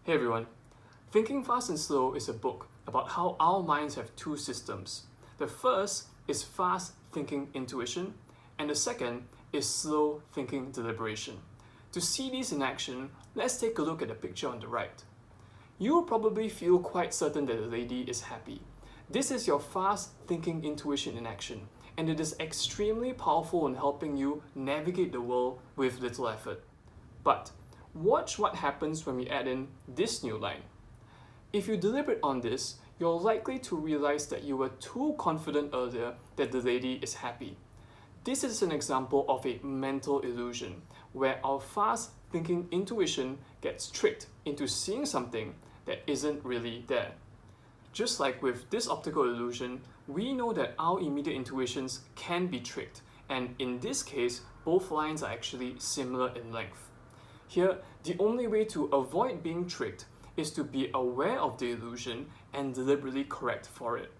Hey everyone, Thinking Fast and Slow is a book about how our minds have two systems. The first is fast thinking intuition, and the second is slow thinking deliberation. To see these in action, let's take a look at the picture on the right. You will probably feel quite certain that the lady is happy. This is your fast thinking intuition in action, and it is extremely powerful in helping you navigate the world with little effort. But watch what happens when we add in this new line. If you deliberate on this, you're likely to realize that you were too confident earlier that the lady is happy. This is an example of a mental illusion, where our fast thinking intuition gets tricked into seeing something that isn't really there. Just like with this optical illusion, we know that our immediate intuitions can be tricked, and in this case, both lines are actually similar in length. Here, the only way to avoid being tricked is to be aware of the illusion and deliberately correct for it.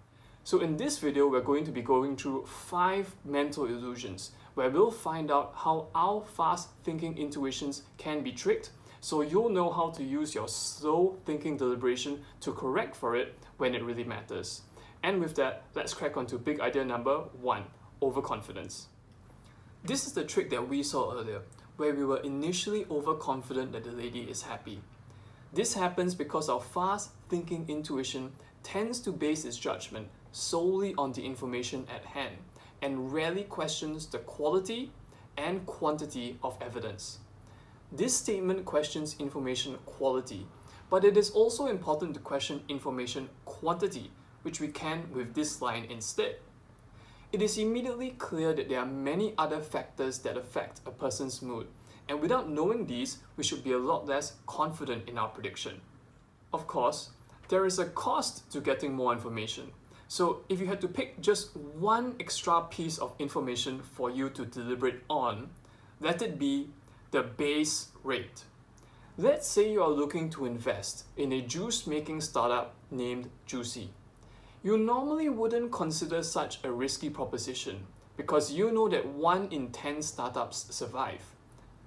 So in this video, we're going to be going through 5 mental illusions where we'll find out how our fast thinking intuitions can be tricked, so you'll know how to use your slow thinking deliberation to correct for it when it really matters. And with that, let's crack on to big idea number 1, overconfidence. This is the trick that we saw earlier, where we were initially overconfident that the lady is happy. This happens because our fast thinking intuition tends to base its judgment solely on the information at hand and rarely questions the quality and quantity of evidence. This statement questions information quality, but it is also important to question information quantity, which we can with this line instead. It is immediately clear that there are many other factors that affect a person's mood, and without knowing these, we should be a lot less confident in our prediction. Of course, there is a cost to getting more information. So if you had to pick just one extra piece of information for you to deliberate on, let it be the base rate. Let's say you are looking to invest in a juice-making startup named Juicy. You normally wouldn't consider such a risky proposition because you know that 1 in 10 startups survive.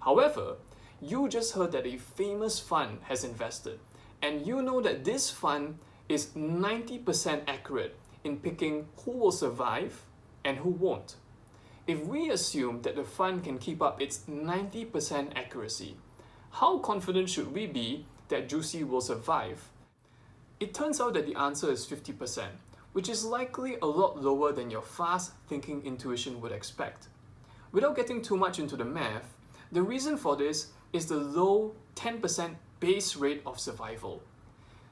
However, you just heard that a famous fund has invested, and you know that this fund is 90% accurate in picking who will survive and who won't. If we assume that the fund can keep up its 90% accuracy, how confident should we be that Juicy will survive? It turns out that the answer is 50%, which is likely a lot lower than your fast thinking intuition would expect. Without getting too much into the math, the reason for this is the low 10% base rate of survival.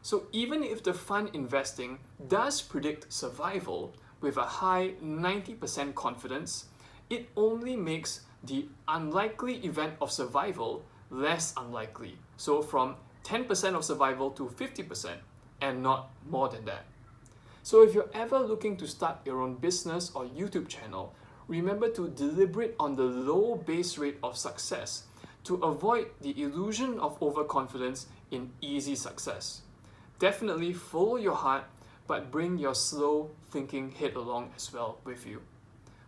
So even if the fund investing does predict survival with a high 90% confidence, it only makes the unlikely event of survival less unlikely. So from 10% of survival to 50% and not more than that. So if you're ever looking to start your own business or YouTube channel, remember to deliberate on the low base rate of success to avoid the illusion of overconfidence in easy success. Definitely follow your heart, but bring your slow thinking head along as well with you.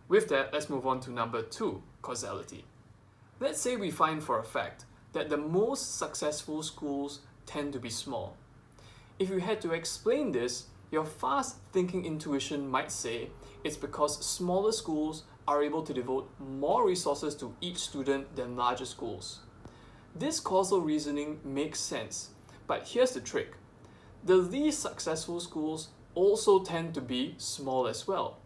With that, let's move on to number 2, causality. Let's say we find for a fact that the most successful schools tend to be small. If you had to explain this, your fast thinking intuition might say it's because smaller schools are able to devote more resources to each student than larger schools. This causal reasoning makes sense, but here's the trick. The least successful schools also tend to be small as well.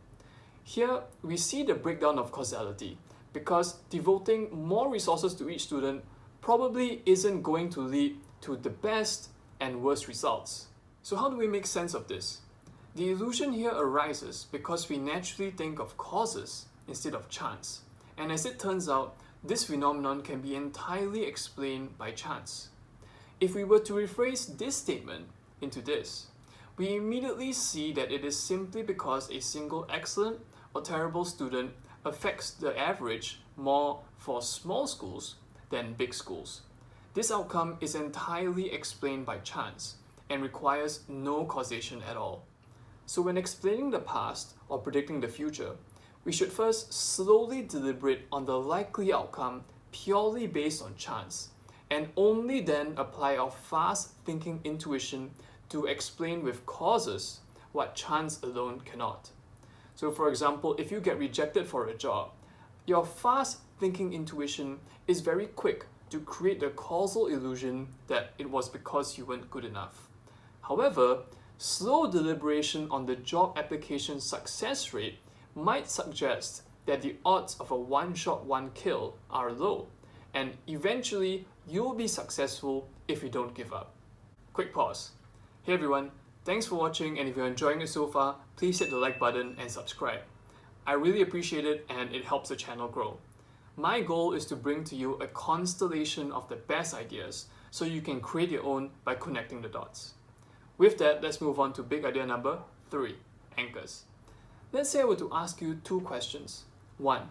Here, we see the breakdown of causality, because devoting more resources to each student probably isn't going to lead to the best and worst results. So how do we make sense of this? The illusion here arises because we naturally think of causes instead of chance. And as it turns out, this phenomenon can be entirely explained by chance. If we were to rephrase this statement into this, we immediately see that it is simply because a single excellent or terrible student affects the average more for small schools than big schools. This outcome is entirely explained by chance and requires no causation at all. So when explaining the past or predicting the future, we should first slowly deliberate on the likely outcome purely based on chance, and only then apply our fast thinking intuition to explain with causes what chance alone cannot. So for example, if you get rejected for a job, your fast thinking intuition is very quick to create the causal illusion that it was because you weren't good enough. However, slow deliberation on the job application success rate might suggest that the odds of a one-shot, one-kill are low, and eventually you'll be successful if you don't give up. Quick pause. Hey everyone, thanks for watching, and if you're enjoying it so far, please hit the like button and subscribe. I really appreciate it, and it helps the channel grow. My goal is to bring to you a constellation of the best ideas so you can create your own by connecting the dots. With that, let's move on to big idea number 3, anchors. Let's say I were to ask you 2 questions. 1.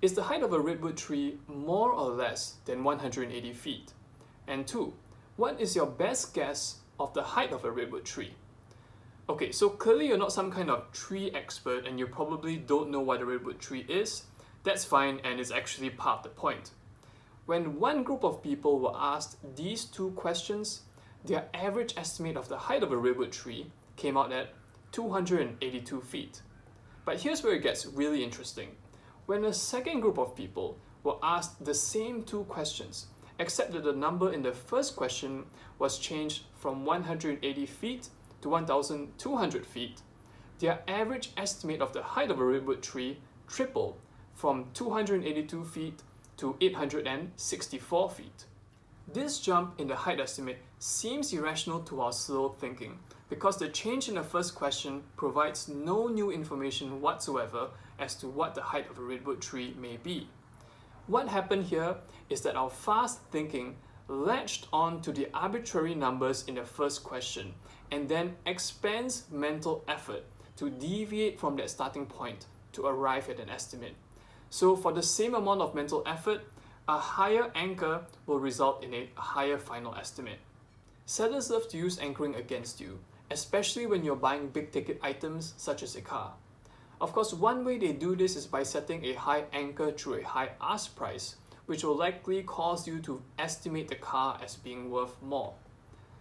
Is the height of a redwood tree more or less than 180 feet? And 2. What is your best guess of the height of a redwood tree? Okay, so clearly you're not some kind of tree expert and you probably don't know what a redwood tree is. That's fine, and it's actually part of the point. When one group of people were asked these 2 questions, their average estimate of the height of a redwood tree came out at 282 feet. But here's where it gets really interesting. When a second group of people were asked the same 2 questions, except that the number in the first question was changed from 180 feet to 1,200 feet, their average estimate of the height of a redwood tree tripled from 282 feet to 864 feet. This jump in the height estimate seems irrational to our slow thinking because the change in the first question provides no new information whatsoever as to what the height of a redwood tree may be. What happened here is that our fast thinking latched on to the arbitrary numbers in the first question and then expends mental effort to deviate from that starting point to arrive at an estimate. So for the same amount of mental effort, a higher anchor will result in a higher final estimate. Sellers love to use anchoring against you, especially when you're buying big ticket items such as a car. Of course, one way they do this is by setting a high anchor through a high ask price, which will likely cause you to estimate the car as being worth more.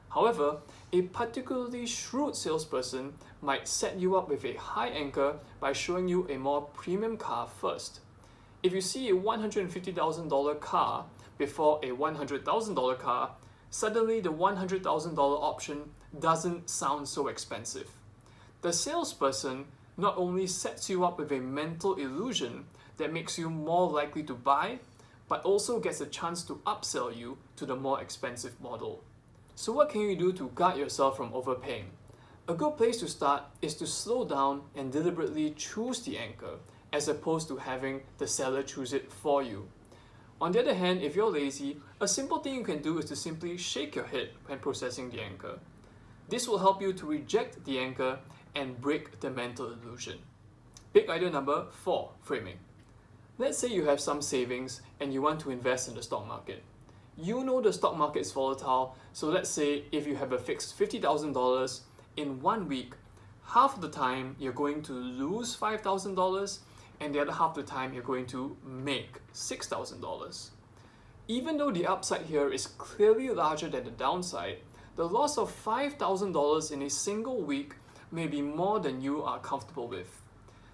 However, a particularly shrewd salesperson might set you up with a high anchor by showing you a more premium car first. If you see a $150,000 car before a $100,000 car, suddenly the $100,000 option doesn't sound so expensive. The salesperson not only sets you up with a mental illusion that makes you more likely to buy, but also gets a chance to upsell you to the more expensive model. So what can you do to guard yourself from overpaying? A good place to start is to slow down and deliberately choose the anchor, as opposed to having the seller choose it for you. On the other hand, if you're lazy, a simple thing you can do is to simply shake your head when processing the anchor. This will help you to reject the anchor and break the mental illusion. Big idea number 4, framing. Let's say you have some savings and you want to invest in the stock market. You know the stock market is volatile, so let's say if you have a fixed $50,000, in 1 week, half of the time you're going to lose $5,000 and the other half of the time you're going to make $6,000. Even though the upside here is clearly larger than the downside, the loss of $5,000 in a single week may be more than you are comfortable with.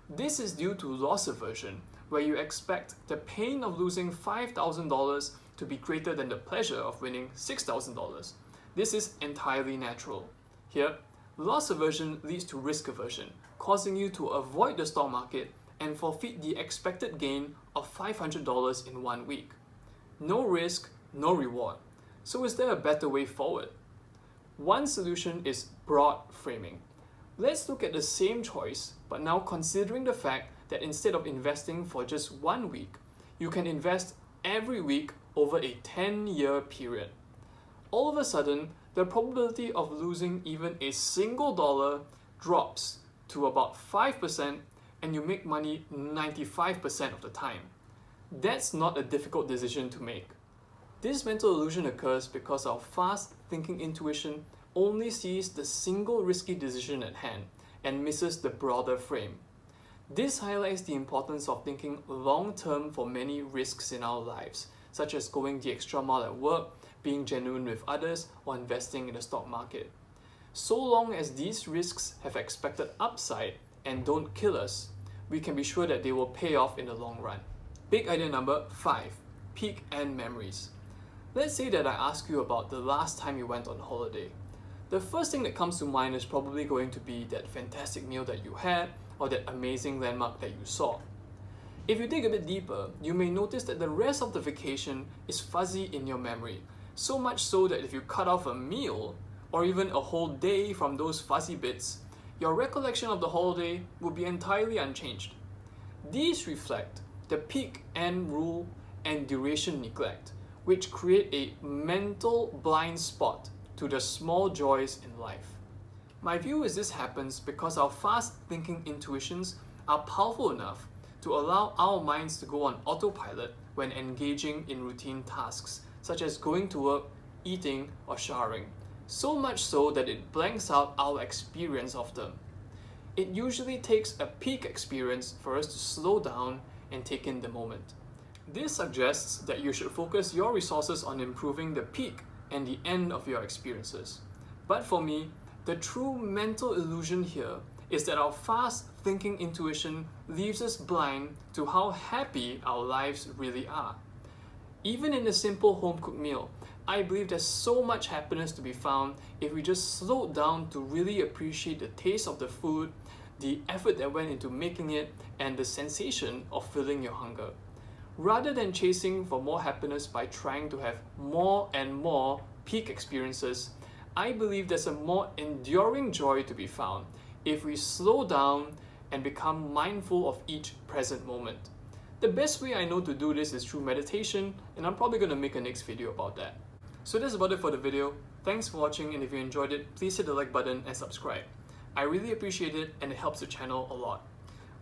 This is due to loss aversion, where you expect the pain of losing $5,000 to be greater than the pleasure of winning $6,000. This is entirely natural. Here, loss aversion leads to risk aversion, causing you to avoid the stock market and forfeit the expected gain of $500 in 1 week. No risk, no reward. So is there a better way forward? One solution is broad framing. Let's look at the same choice, but now considering the fact that instead of investing for just 1 week, you can invest every week over a 10-year period. All of a sudden, the probability of losing even a single dollar drops to about 5%, and you make money 95% of the time. That's not a difficult decision to make. This mental illusion occurs because our fast thinking intuition only sees the single risky decision at hand and misses the broader frame. This highlights the importance of thinking long-term for many risks in our lives, such as going the extra mile at work, being genuine with others, or investing in the stock market. So long as these risks have expected upside and don't kill us, we can be sure that they will pay off in the long run. Big idea number 5, peak end memories. Let's say that I ask you about the last time you went on holiday. The first thing that comes to mind is probably going to be that fantastic meal that you had or that amazing landmark that you saw. If you dig a bit deeper, you may notice that the rest of the vacation is fuzzy in your memory, so much so that if you cut off a meal or even a whole day from those fuzzy bits, your recollection of the holiday will be entirely unchanged. These reflect the peak end rule and duration neglect, which create a mental blind spot to the small joys in life. My view is this happens because our fast-thinking intuitions are powerful enough to allow our minds to go on autopilot when engaging in routine tasks, such as going to work, eating, or showering, so much so that it blanks out our experience of them. It usually takes a peak experience for us to slow down and take in the moment. This suggests that you should focus your resources on improving the peak and the end of your experiences. But for me, the true mental illusion here is that our fast-thinking intuition leaves us blind to how happy our lives really are. Even in a simple home-cooked meal, I believe there's so much happiness to be found if we just slow down to really appreciate the taste of the food, the effort that went into making it, and the sensation of filling your hunger. Rather than chasing for more happiness by trying to have more and more peak experiences, I believe there's a more enduring joy to be found if we slow down and become mindful of each present moment. The best way I know to do this is through meditation, and I'm probably going to make a next video about that. So that's about it for the video. Thanks for watching, and if you enjoyed it, please hit the like button and subscribe. I really appreciate it, and it helps the channel a lot.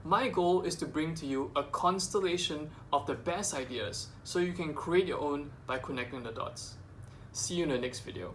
My goal is to bring to you a constellation of the best ideas so you can create your own by connecting the dots. See you in the next video.